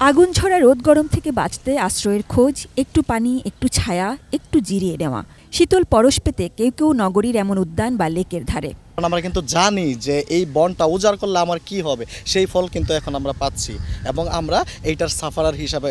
আগুন ঝরা রোদ গরম থেকে বাঁচতে আশ্রয়ের খোঁজ, একটু পানি, একটু ছায়া, একটু জিরিয়ে নেওয়া। শীতল পরশ পেতে কেউ কেউ নগরীর এমন উদ্যান বা লেকের ধারে। আমরা কিন্তু জানি যে এই বনটা উজাড় করলে আমার কি হবে, সেই ফল কিন্তু এখন আমরা পাচ্ছি এবং আমরা এইটার সাফারার হিসাবে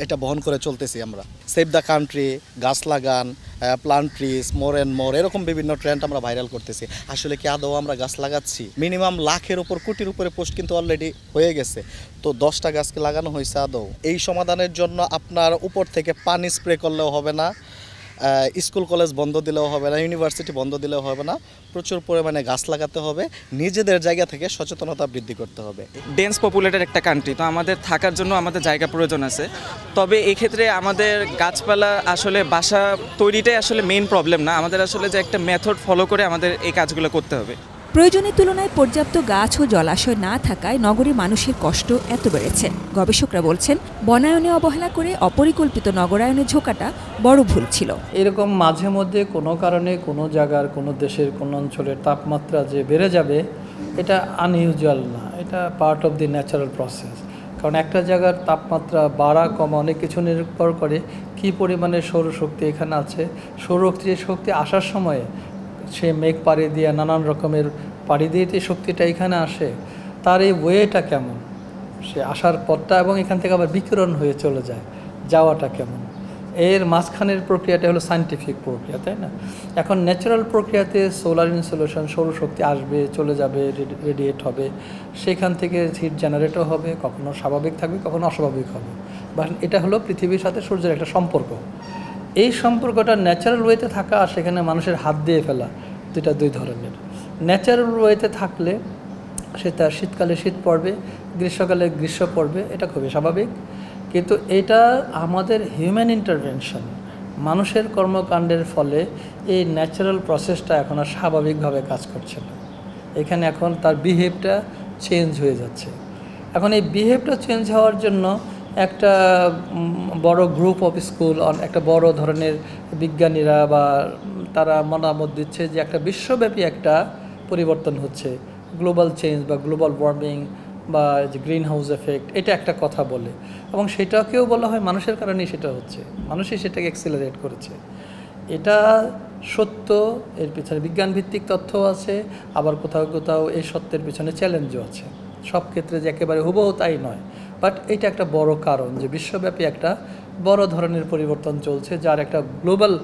এটা বহন করে চলতেছি। আমরা সেভ দ্য কান্ট্রি, গাছ লাগান, plant trees, more and more, এরকম বিভিন্ন ট্রেন্ড আমরা ভাইরাল করতেছি। আসলে কি আদৌ আমরা গাছ লাগাচ্ছি? মিনিমাম লাখের উপর, কোটির উপরে পোস্ট কিন্তু অলরেডি হয়ে গেছে। তো 10টা গাছকে লাগানো হয়েছে আদৌ? এই সমাধানের জন্য আপনার উপর থেকে পানি স্প্রে করলেও হবে না, স্কুল কলেজ বন্ধ দিলেও হবে না, ইউনিভার্সিটি বন্ধ দিলেও হবে না। প্রচুর পরিমাণে গাছ লাগাতে হবে, নিজেদের জায়গা থেকে সচেতনতা বৃদ্ধি করতে হবে। ডেন্স পপুলেটেড একটা কান্ট্রি, তো আমাদের থাকার জন্য আমাদের জায়গা প্রয়োজন আছে। তবে এক্ষেত্রে আমাদের গাছপালা আসলে বাসা তৈরিটাই আসলে মেইন প্রবলেম না, আমাদের আসলে যে একটা মেথড ফলো করে আমাদের এই কাজগুলো করতে হবে। প্রয়োজনের তুলনায় পর্যাপ্ত গাছ ও জলাশয় না থাকায় নগরীর মানুষের কষ্ট এত বেড়েছে। গবেষকরা বলছেন, বনায়নে অবহেলা করে অপরিকল্পিত নগরায়নের ঝোঁকাটা বড় ভুল ছিল। এরকম মাঝে মধ্যে কোনো কারণে কোনো জায়গার, কোনো দেশের, কোনো অঞ্চলের তাপমাত্রা যে বেড়ে যাবে, এটা আনইউজুয়াল না, এটা part of the natural process. কারণ একটা জায়গার তাপমাত্রা বাড়া কমা অনেক কিছু নির্ভর করে কী পরিমাণে সৌরশক্তি এখানে আছে। সৌরশক্তি আসার সময়ে সে মেঘ পাড়ি দিয়ে, নানান রকমের পাড়ি দিয়ে যে শক্তিটা এখানে আসে, তার এই ওয়েটা কেমন, সে আসার পথটা, এবং এখান থেকে আবার বিকিরণ হয়ে চলে যায়, যাওয়াটা কেমন, এর মাঝখানের প্রক্রিয়াটা হলো সায়েন্টিফিক প্রক্রিয়া, তাই না? এখন ন্যাচারাল প্রক্রিয়াতে সোলার ইনসোলেশন, সৌরশক্তি আসবে, চলে যাবে, রেডিয়েট হবে, সেখান থেকে হিট জেনারেটও হবে, কখনো স্বাভাবিক থাকবে, কখনো অস্বাভাবিক হবে। বা এটা হলো পৃথিবীর সাথে সূর্যের একটা সম্পর্ক। এই সম্পর্কটা ন্যাচারাল ওয়েতে থাকা আর সেখানে মানুষের হাত দিয়ে ফেলা, দুই ধরনের। ন্যাচারাল ওয়েতে থাকলে সেটা শীতকালে শীত পড়বে, গ্রীষ্মকালে গ্রীষ্ম পড়বে, এটা খুবই স্বাভাবিক। কিন্তু এটা আমাদের হিউম্যান ইন্টারভেনশন, মানুষের কর্মকাণ্ডের ফলে এই ন্যাচারাল প্রসেসটা এখন আর স্বাভাবিকভাবে কাজ করছে না। এখানে এখন তার বিহেভটা চেঞ্জ হয়ে যাচ্ছে। এখন এই বিহেভটা চেঞ্জ হওয়ার জন্য একটা বড় গ্রুপ অফ স্কুল, একটা বড় ধরনের বিজ্ঞানীরা বা তারা মতামত দিচ্ছে যে একটা বিশ্বব্যাপী একটা পরিবর্তন হচ্ছে, গ্লোবাল চেঞ্জ বা গ্লোবাল ওয়ার্মিং বা যে গ্রিন হাউস এফেক্ট, এটা একটা কথা বলে। এবং সেটাকেও বলা হয় মানুষের কারণেই সেটা হচ্ছে, মানুষই সেটাকে অ্যাক্সিলারেট করেছে। এটা সত্য, এর পিছনে বিজ্ঞানভিত্তিক তথ্যও আছে, আবার কোথাও কোথাও এই সত্যের পিছনে চ্যালেঞ্জও আছে। সব ক্ষেত্রে যে একেবারে হুবহু তাই নয়, বাট এটা একটা বড় কারণ যে বিশ্বব্যাপী একটা বড় ধরনের পরিবর্তন চলছে, যার একটা গ্লোবাল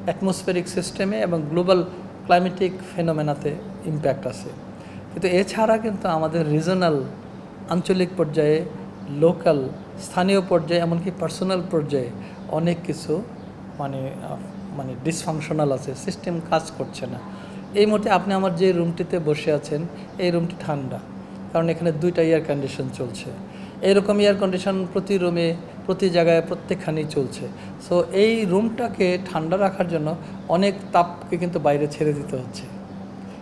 অ্যাটমসফেরিক সিস্টেমে এবং গ্লোবাল ক্লাইমেটিক ফেনোমেনাতে ইম্প্যাক্ট আছে। কিন্তু এছাড়া কিন্তু আমাদের রিজনাল, আঞ্চলিক পর্যায়ে, লোকাল, স্থানীয় পর্যায়ে, এমনকি পার্সোনাল পর্যায়ে অনেক কিছু মানে ডিসফাংশনাল আছে, সিস্টেম কাজ করছে না। এই মুহূর্তে আপনি আমার যে রুমটিতে বসে আছেন, এই রুমটি ঠান্ডা, কারণ এখানে 2টা এয়ার কন্ডিশন চলছে। এরকম এয়ার কন্ডিশন প্রতি রুমে, প্রতি জায়গায়, প্রত্যেকখানেই চলছে। সো এই রুমটাকে ঠান্ডা রাখার জন্য অনেক তাপকে কিন্তু বাইরে ছেড়ে দিতে হচ্ছে।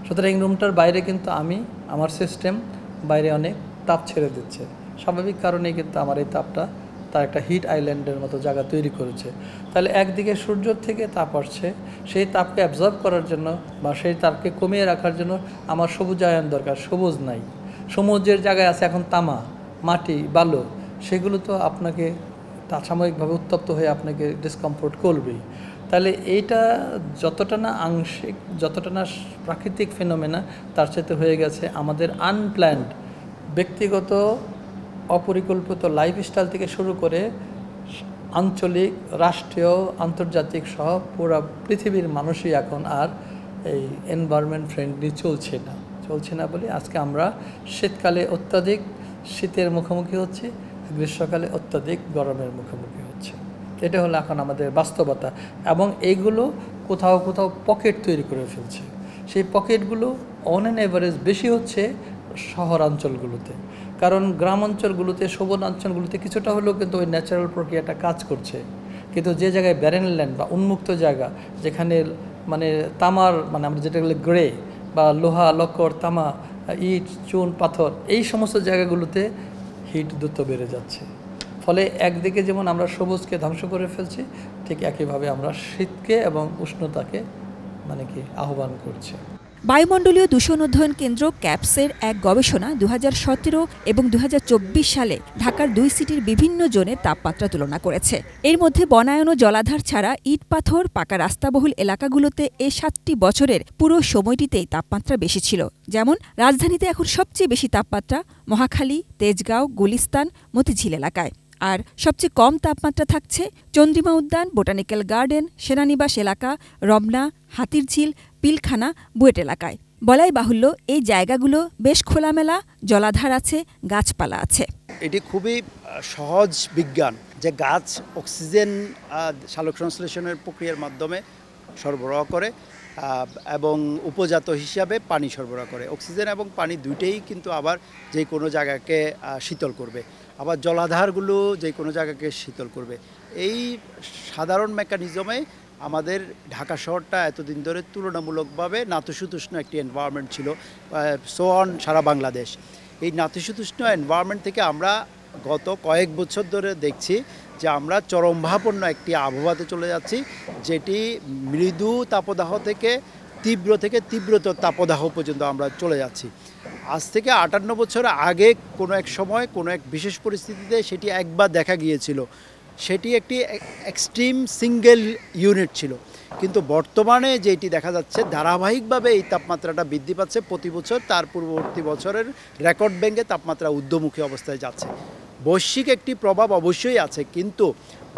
সুতরাং এই রুমটার বাইরে কিন্তু আমার সিস্টেম বাইরে অনেক তাপ ছেড়ে দিচ্ছে। স্বাভাবিক কারণেই কিন্তু আমার এই তাপটা তার একটা হিট আইল্যান্ডের মতো জায়গা তৈরি করেছে। তাহলে একদিকে সূর্যের থেকে তাপ আসছে, সেই তাপকে অ্যাবজর্ব করার জন্য বা সেই তাপকে কমিয়ে রাখার জন্য আমার সবুজায়ন দরকার। সবুজ নাই, সমুদ্রের জায়গায় আছে এখন তামা, মাটি, বালু, সেগুলো তো আপনাকে সাময়িকভাবে উত্তপ্ত হয়ে আপনাকে ডিসকমফোর্ট করবেই। তাহলে এইটা যতটা না আংশিক, যতটা না প্রাকৃতিক ফেনোমেনা, তার সাথে হয়ে গেছে আমাদের আনপ্ল্যান্ড ব্যক্তিগত অপরিকল্পিত লাইফস্টাইল থেকে শুরু করে আঞ্চলিক, রাষ্ট্রীয়, আন্তর্জাতিক সহ পুরো পৃথিবীর মানুষই এখন আর এই এনভায়রনমেন্ট ফ্রেন্ডলি চলছে না বলে আজকে আমরা শীতকালে অত্যাধিক শীতের মুখোমুখি হচ্ছি, গ্রীষ্মকালে অত্যাধিক গরমের মুখোমুখি হচ্ছে। এটা হলো এখন আমাদের বাস্তবতা। এবং এইগুলো কোথাও কোথাও পকেট তৈরি করে ফেলছে। সেই পকেটগুলো অন অ্যান এভারেজ বেশি হচ্ছে শহরাঞ্চলগুলোতে, কারণ গ্রাম অঞ্চলগুলোতে, সবুজ অঞ্চলগুলোতে কিছুটা হলেও কিন্তু ওই ন্যাচারাল প্রক্রিয়াটা কাজ করছে। কিন্তু যে জায়গায় ব্যারেন ল্যান্ড বা উন্মুক্ত জায়গা, যেখানে তামার আমরা যেটা বলি গ্রে বা লোহা, লক্কর, তামা, ইট, চুন, পাথর, এই সমস্ত জায়গাগুলোতে হিট দ্রুত বেড়ে যাচ্ছে। ফলে একদিকে যেমন আমরা সবুজকে ধ্বংস করে ফেলছি, ঠিক একইভাবে আমরা শীতকে এবং উষ্ণতাকে আহ্বান করছি। বায়ুমণ্ডলীয় দূষণ অধ্যয়ন কেন্দ্র ক্যাপসের এক গবেষণা 2017 এবং 2024 সালে ঢাকার 2 সিটির বিভিন্ন জোনের তাপমাত্রা তুলনা করেছে। এর মধ্যে বনায়ন ও জলাধার ছাড়া ইট পাথর পাকা রাস্তাবহুল এলাকাগুলোতে এই 7টি বছরের পুরো সময়টিতেই তাপমাত্রা বেশি ছিল। যেমন রাজধানীতে এখন সবচেয়ে বেশি তাপমাত্রা মহাখালী, তেজগাঁও, গুলিস্তান, মতিঝিল এলাকায়। আর সবচেয়ে কম তাপমাত্রা থাকছে চন্দ্রিমা উদ্যান, বোটানিক্যাল গার্ডেন, সেনানিবাস এলাকা, রমনা, হাতিরঝিল, পিলখানা, বুয়েট এলাকায়। বলাই বাহুল্য, এই জায়গাগুলো বেশ খোলামেলা, জলাধার আছে, গাছপালা আছে। এটি খুবই সহজ বিজ্ঞান যে গাছ অক্সিজেন সালোক সংশ্লেষণের প্রক্রিয়ার মাধ্যমে সরবরাহ করে এবং উপজাত হিসাবে পানি সরবরাহ করে। অক্সিজেন এবং পানি দুইটাই কিন্তু আবার যে কোনো জায়গাকে শীতল করবে, আবার জলাধারগুলো যে কোনো জায়গাকে শীতল করবে। এই সাধারণ মেকানিজমে আমাদের ঢাকা শহরটা এতদিন ধরে তুলনামূলকভাবে নাতিশীতোষ্ণ একটি এনভায়রনমেন্ট ছিল, সো অন সারা বাংলাদেশ। এই নাতিশীতোষ্ণ এনভায়রনমেন্ট থেকে আমরা গত কয়েক বছর ধরে দেখছি যে আমরা চরমভাবাপন্ন একটি আবহাওয়াতে চলে যাচ্ছি, যেটি মৃদু তাপদাহ থেকে তীব্রতর তাপদাহ পর্যন্ত আমরা চলে যাচ্ছি। আজ থেকে 58 বছর আগে কোনো এক সময় কোনো এক বিশেষ পরিস্থিতিতে সেটি একবার দেখা গিয়েছিল, সেটি একটি এক্সট্রিম সিঙ্গেল ইউনিট ছিল। কিন্তু বর্তমানে যেটি দেখা যাচ্ছে ধারাবাহিকভাবে এই তাপমাত্রাটা বৃদ্ধি পাচ্ছে প্রতি বছর, তার পূর্ববর্তী বছরের রেকর্ড ভেঙে তাপমাত্রা ঊর্ধ্বমুখী অবস্থায় যাচ্ছে। বৈশ্বিক একটি প্রভাব অবশ্যই আছে, কিন্তু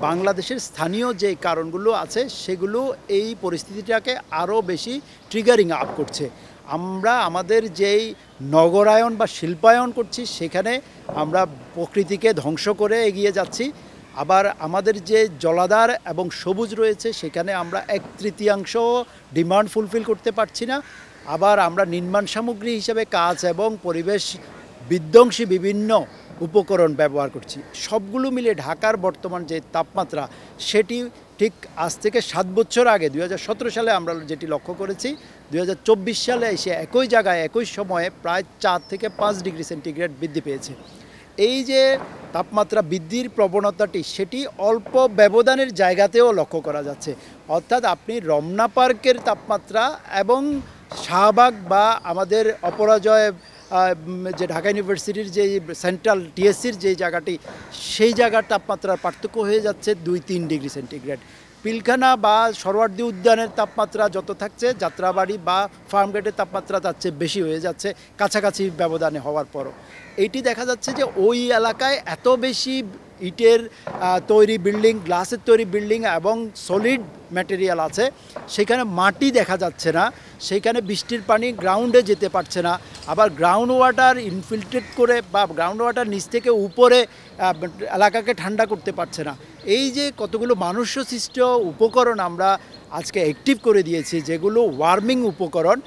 বাংলাদেশের স্থানীয় যে কারণগুলো আছে সেগুলো এই পরিস্থিতিটাকে আরও বেশি ট্রিগারিং আপ করছে। আমরা আমাদের যেই নগরায়ন বা শিল্পায়ন করছি সেখানে আমরা প্রকৃতিকে ধ্বংস করে এগিয়ে যাচ্ছি, আবার আমাদের যে জলাধার এবং সবুজ রয়েছে সেখানে আমরা 1/3 ডিমান্ড ফুলফিল করতে পারছি না। আবার আমরা নির্মাণ সামগ্রী হিসেবে কাঁচ এবং পরিবেশ বিধ্বংসী বিভিন্ন উপকরণ ব্যবহার করছি। সবগুলো মিলে ঢাকার বর্তমান যে তাপমাত্রা সেটি ঠিক আজ থেকে 7 বছর আগে 2017 সালে আমরা যেটি লক্ষ্য করেছি, 2024 সালে এসে একই জায়গায় একই সময়ে প্রায় 4 থেকে 5 ডিগ্রি সেন্টিগ্রেড বৃদ্ধি পেয়েছে। এই যে তাপমাত্রা বৃদ্ধির প্রবণতাটি সেটি অল্প ব্যবধানের জায়গাতেও লক্ষ্য করা যাচ্ছে। অর্থাৎ আপনি রমনা পার্কের তাপমাত্রা এবং শাহবাগ বা আমাদের অপরাজয় যে ঢাকা ইউনিভার্সিটির যে সেন্ট্রাল টিএসসির যে জায়গাটি, সেই জায়গার তাপমাত্রার পার্থক্য হয়ে যাচ্ছে 2-3 ডিগ্রি সেন্টিগ্রেড। পিলখানা বা সরোয়ার্দী উদ্যানের তাপমাত্রা যত থাকছে, যাত্রাবাড়ি বা ফার্মগেটের তাপমাত্রা তার চেয়ে বেশি হয়ে যাচ্ছে কাছাকাছি ব্যবধানে হওয়ার পরও। এইটি দেখা যাচ্ছে যে ওই এলাকায় এত বেশি ইটের তৈরি বিল্ডিং, গ্লাসের তৈরি বিল্ডিং এবং সলিড ম্যাটেরিয়াল আছে, সেখানে মাটি দেখা যাচ্ছে না, সেইখানে বৃষ্টির পানি গ্রাউন্ডে যেতে পারছে না, আবার গ্রাউন্ড ওয়াটার ইনফিল্ট্রেট করে বা গ্রাউন্ড ওয়াটার নিচ থেকে উপরে এলাকাকে ঠান্ডা করতে পারছে না। এই যে কতগুলো মানুষ সৃষ্ট উপকরণ আমরা আজকে অ্যাক্টিভ করে দিয়েছি, যেগুলো ওয়ার্মিং উপকরণ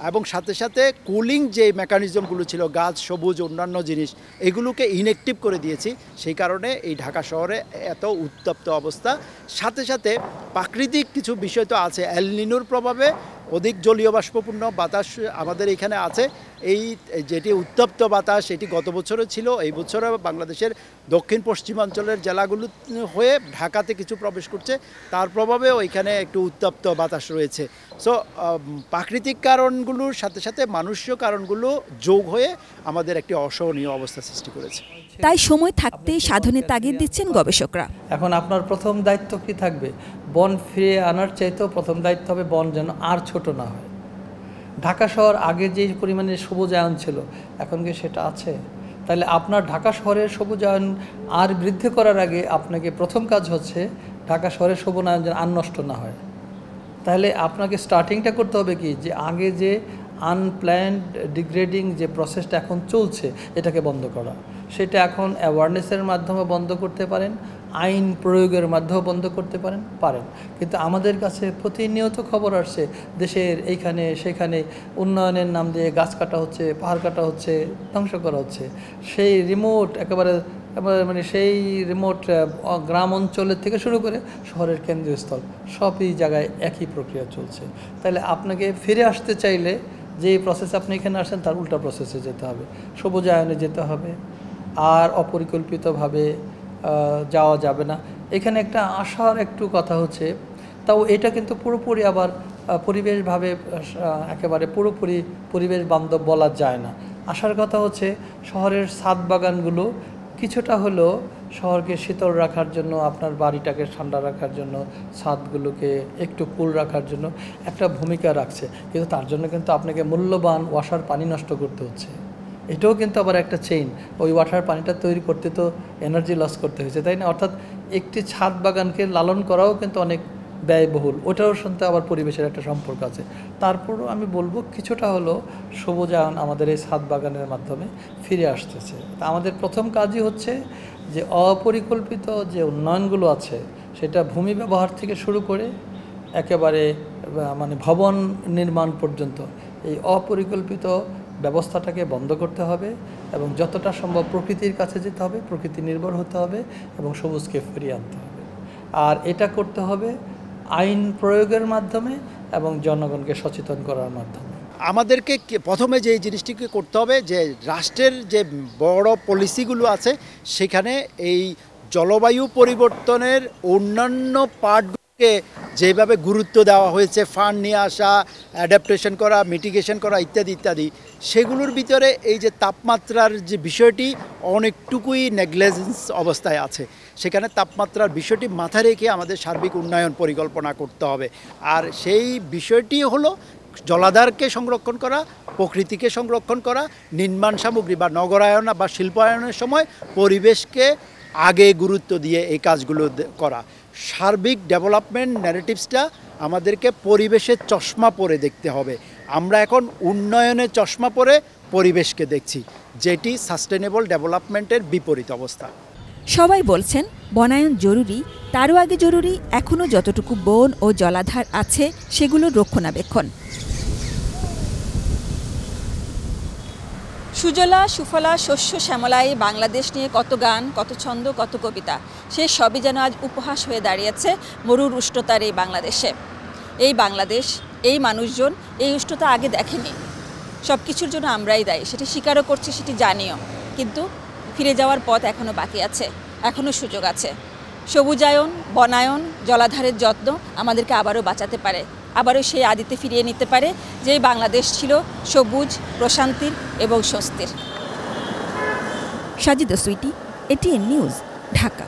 এবং সাথে সাথে কুলিং যে মেকানিজমগুলো ছিল, গাছ, সবুজ, অন্যান্য জিনিস, এগুলোকে ইনঅ্যাক্টিভ করে দিয়েছি। সেই কারণে এই ঢাকা শহরে এত উত্তপ্ত অবস্থা। সাথে সাথে প্রাকৃতিক কিছু বিষয় তো আছে, এল নিনোর প্রভাবে অধিক জলীয় বাষ্পপূর্ণ বাতাস আমাদের এখানে আছে। এই যেটি উত্তপ্ত বাতাস এটি গত বছরও ছিল, এই বছরও বাংলাদেশের দক্ষিণ পশ্চিমাঞ্চলের জেলাগুলো হয়ে ঢাকাতে কিছু প্রবেশ করছে, তার প্রভাবেও এখানে একটু উত্তপ্ত বাতাস রয়েছে। সো প্রাকৃতিক কারণগুলোর সাথে সাথে মানুষীয় কারণগুলো যোগ হয়ে আমাদের একটি অসহনীয় অবস্থা সৃষ্টি করেছে। তাই সময় থাকতেই সাধনে তাগিদ দিচ্ছেন গবেষকরা। এখন আপনার প্রথম দায়িত্ব কি থাকবে? বন ফিরিয়ে আনার চাইতেও প্রথম দায়িত্ব হবে বন যেন আর ছোট না হয়। ঢাকা শহর আগে যে পরিমাণে সবুজায়ন ছিল, এখন কি সেটা আছে? তাহলে আপনার ঢাকা শহরের সবুজায়ন আর বৃদ্ধি করার আগে আপনাকে প্রথম কাজ হচ্ছে ঢাকা শহরের সবুজায়ন যেন আর নষ্ট না হয়। তাহলে আপনাকে স্টার্টিংটা করতে হবে কি, যে আগে যে আনপ্ল্যান্ড ডিগ্রেডিং যে প্রসেসটা এখন চলছে এটাকে বন্ধ করা। সেটা এখন অ্যাওয়ারনেসের মাধ্যমে বন্ধ করতে পারেন, আইন প্রয়োগের মাধ্যমে বন্ধ করতে পারেন। কিন্তু আমাদের কাছে প্রতিনিয়ত খবর আসছে দেশের এইখানে সেখানে উন্নয়নের নাম দিয়ে গাছ কাটা হচ্ছে, পাহাড় কাটা হচ্ছে, ধ্বংস করা হচ্ছে। সেই রিমোট একেবারে মানে সেই রিমোট গ্রাম অঞ্চলের থেকে শুরু করে শহরের কেন্দ্রস্থল সবই জায়গায় একই প্রক্রিয়া চলছে। তাহলে আপনাকে ফিরে আসতে চাইলে যে প্রসেস আপনি এখানে আসেন তার উল্টা প্রসেসে যেতে হবে, সবুজায়নে যেতে হবে। আর অপরিকল্পিতভাবে যাওয়া যাবে না। এখানে একটা আশার একটু কথা হচ্ছে, তাও এটা কিন্তু পুরোপুরি আবার পরিবেশভাবে একেবারে পুরোপুরি পরিবেশ বান্ধব বলা যায় না। আসার কথা হচ্ছে শহরের ছাদ বাগানগুলো কিছুটা হলেও শহরকে শীতল রাখার জন্য, আপনার বাড়িটাকে ঠান্ডা রাখার জন্য, ছাদগুলোকে একটু কুল রাখার জন্য একটা ভূমিকা রাখছে, কিন্তু তার জন্য কিন্তু আপনাকে মূল্যবান ওয়াসার পানি নষ্ট করতে হচ্ছে। এটাও কিন্তু আবার একটা চেইন, ওই ওয়াটার পানিটা তৈরি করতে তো এনার্জি লস করতে হয়েছে, তাই না? অর্থাৎ একটি ছাদ বাগানকে লালন করাও কিন্তু অনেক ব্যয়বহুল, ওটার সাথে আবার পরিবেশের একটা সম্পর্ক আছে। তারপরও আমি বলবো কিছুটা হলো সবুজায়ন আমাদের এই ছাদ বাগানের মাধ্যমে ফিরে আসতেছে। তা আমাদের প্রথম কাজই হচ্ছে যে অপরিকল্পিত যে উন্নয়নগুলো আছে সেটা ভূমি ব্যবহার থেকে শুরু করে একেবারে মানে ভবন নির্মাণ পর্যন্ত এই অপরিকল্পিত ব্যবস্থাটাকে বন্ধ করতে হবে এবং যতটা সম্ভব প্রকৃতির কাছে যেতে হবে, প্রকৃতি নির্ভর হতে হবে এবং সবুজকে ফিরিয়ে আনতে হবে। আর এটা করতে হবে আইন প্রয়োগের মাধ্যমে এবং জনগণকে সচেতন করার মাধ্যমে। আমাদেরকে প্রথমে যে জিনিসটিকে করতে হবে যে রাষ্ট্রের যে বড় পলিসিগুলো আছে সেখানে এই জলবায়ু পরিবর্তনের অন্যান্য পার্টগুলোকে যেভাবে গুরুত্ব দেওয়া হয়েছে, ফান্ড নিয়ে আসা, অ্যাডাপ্টেশন করা, মিটিগেশন করা ইত্যাদি ইত্যাদি, সেগুলোর ভিতরে এই যে তাপমাত্রার যে বিষয়টি অনেকটুকুই নেগলিজেন্স অবস্থায় আছে। সেখানে তাপমাত্রার বিষয়টি মাথায় রেখে আমাদের সার্বিক উন্নয়ন পরিকল্পনা করতে হবে। আর সেই বিষয়টি হলো জলাধারকে সংরক্ষণ করা, প্রকৃতিকে সংরক্ষণ করা, নির্মাণ সামগ্রী বা নগরায়ন বা শিল্পায়নের সময় পরিবেশকে আগে গুরুত্ব দিয়ে এই কাজগুলো করা। সার্বিক ডেভেলপমেন্ট ন্যারেটিভসটা আমাদেরকে পরিবেশের চশমা পরে দেখতে হবে। আমরা এখন উন্নয়নের চশমা পরে পরিবেশকে দেখছি, যেটি সাস্টেনেবল ডেভেলপমেন্টের বিপরীত অবস্থা। সবাই বলছেন বনায়ন জরুরি, তারও আগে জরুরি এখনও যতটুকু বন ও জলাধার আছে সেগুলোর রক্ষণাবেক্ষণ। সুজলা সুফলা শস্য শ্যামলায় বাংলাদেশ নিয়ে কত গান, কত ছন্দ, কত কবিতা, সে সবই যেন আজ উপহাস হয়ে দাঁড়িয়েছে মরুর উষ্ণতার এই বাংলাদেশে। এই বাংলাদেশ, এই মানুষজন এই উষ্ণতা আগে দেখেনি। সব কিছুর জন্য আমরাই দায়ী, সেটি স্বীকারও করছি, সেটি জানিও। কিন্তু ফিরে যাওয়ার পথ এখনও বাকি আছে, এখনও সুযোগ আছে। সবুজায়ন, বনায়ন, জলাধারের যত্ন আমাদেরকে আবারও বাঁচাতে পারে, আবারও সেই আদিতে ফিরিয়ে নিতে পারে যেই বাংলাদেশ ছিল সবুজ, প্রশান্তির এবং স্বস্তির। Sajida Sweety, ATN news, Dhaka.